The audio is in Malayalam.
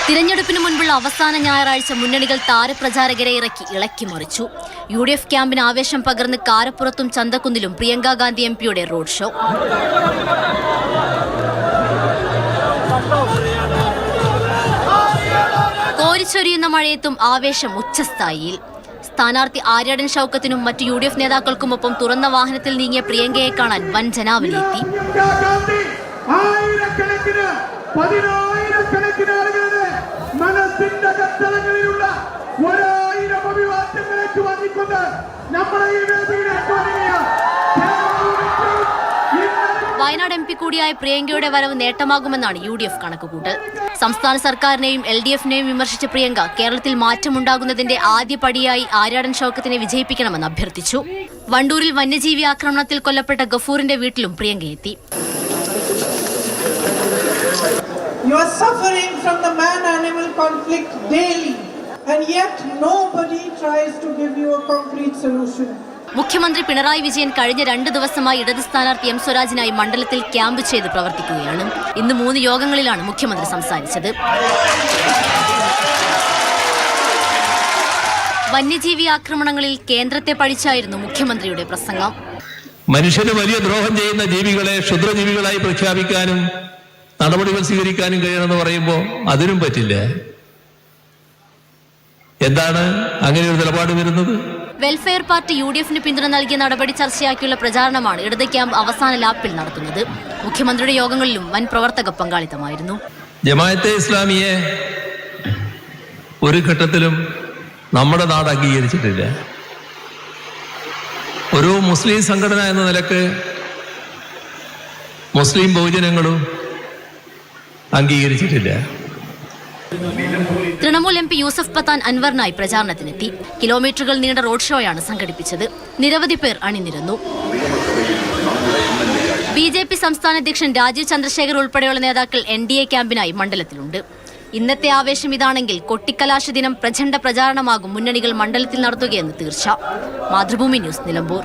തിരഞ്ഞെടുപ്പിന് മുൻപുള്ള അവസാന ഞായറാഴ്ച മുന്നണികൾ താരപ്രചാരകരെ ഇളക്കി മറിച്ചു. UDF ക്യാമ്പിന് ആവേശം പകർന്ന് കാരപ്പുറത്തും ചന്തക്കുന്നിലും പ്രിയങ്ക ഗാന്ധി MP-യുടെ റോഡ് ഷോ. കോരിച്ചൊരിയുന്ന മഴയത്തും ആവേശം ഉച്ചസ്ഥായിയിൽ. സ്ഥാനാർത്ഥി ആര്യാടൻ ഷൗക്കത്തിനും മറ്റു UDF നേതാക്കൾക്കുമൊപ്പം തുറന്ന വാഹനത്തിൽ നീങ്ങിയ പ്രിയങ്കയെ കാണാൻ വൻ ജനാവലിയെത്തി. വയനാട് MP കൂടിയായ പ്രിയങ്കയുടെ വരവ് നേട്ടമാകുമെന്നാണ് UDF കണക്കുകൂട്ടൽ. സംസ്ഥാന സർക്കാരിനെയും LDF-നെയും വിമർശിച്ച പ്രിയങ്ക കേരളത്തിൽ മാറ്റമുണ്ടാകുന്നതിന്റെ ആദ്യ പടിയായി ആര്യാടൻ ഷൗക്കത്തിനെ വിജയിപ്പിക്കണമെന്ന് അഭ്യർത്ഥിച്ചു. വണ്ടൂരിൽ വന്യജീവി ആക്രമണത്തിൽ കൊല്ലപ്പെട്ട ഗഫൂറിന്റെ വീട്ടിലും പ്രിയങ്ക എത്തി. You are suffering from the man-animal conflict daily, and yet nobody tries to give you a concrete solution. മുഖ്യമന്ത്രി പിണറായി വിജയൻ കഴിഞ്ഞ 2 ദിവസമായി ഇടത് സ്ഥാനാർത്ഥി M സ്വരാജിനായി മണ്ഡലത്തിൽ ക്യാമ്പ് ചെയ്ത് പ്രവർത്തിക്കുകയാണ്. ഇന്ന് 3 യോഗങ്ങളിലാണ് മുഖ്യമന്ത്രി സംസാരിച്ചത്. വന്യജീവി ആക്രമണങ്ങളിൽ കേന്ദ്രത്തെ പഴിച്ചായിരുന്നു മുഖ്യമന്ത്രിയുടെ പ്രസംഗം. മനുഷ്യന് വലിയ ദ്രോഹം ചെയ്യുന്ന ജീവികളെ ക്ഷുദ്രജീവികളായി പ്രഖ്യാപിക്കാനും നടപടികൾ സ്വീകരിക്കാനും കഴിയണമെന്ന് പറയുമ്പോൾ അതിനും പറ്റില്ല. എന്താണ് അങ്ങനെ ഒരു നിലപാട് വരുന്നത്? വെൽഫെയർ പാർട്ടി UDF-ന് പിന്തുണ നൽകിയ നടപടി ചർച്ചയാക്കിയുള്ള പ്രചാരണമാണ് ഇടത് ക്യാമ്പ് അവസാന ലാപ്പിൽ നടത്തുന്നത്. മുഖ്യമന്ത്രിയുടെ യോഗങ്ങളിലും വൻ പ്രവർത്തക പങ്കാളിത്തമായിരുന്നു. ജമാഅത്തെ ഇസ്ലാമിയെ ഒരു ഘട്ടത്തിലും നമ്മുടെ നാട് അംഗീകരിച്ചിട്ടില്ല. ഒരു മുസ്ലിം സംഘടന എന്ന നിലക്ക് മുസ്ലിം ബഹുജനങ്ങളും അംഗീകരിച്ചിട്ടില്ല. തൃണമൂൽ MP യൂസഫ് പത്താൻ അൻവറിനായി പ്രചാരണത്തിനെത്തി. കിലോമീറ്ററുകൾ നീണ്ട റോഡ് ഷോയാണ് സംഘടിപ്പിച്ചത്. നിരവധി പേർ അണിനിരന്നു. BJP സംസ്ഥാന അധ്യക്ഷൻ രാജീവ് ചന്ദ്രശേഖർ ഉൾപ്പെടെയുള്ള നേതാക്കൾ NDA ക്യാമ്പിനായി മണ്ഡലത്തിലുണ്ട്. ഇന്നത്തെ ആവേശം ഇതാണെങ്കിൽ കൊട്ടിക്കലാശ ദിനം പ്രചണ്ഡ പ്രചാരണമാകും മുന്നണികൾ മണ്ഡലത്തിൽ നടത്തുകയെന്ന് തീർച്ച. മാതൃഭൂമി ന്യൂസ്, നിലമ്പൂർ.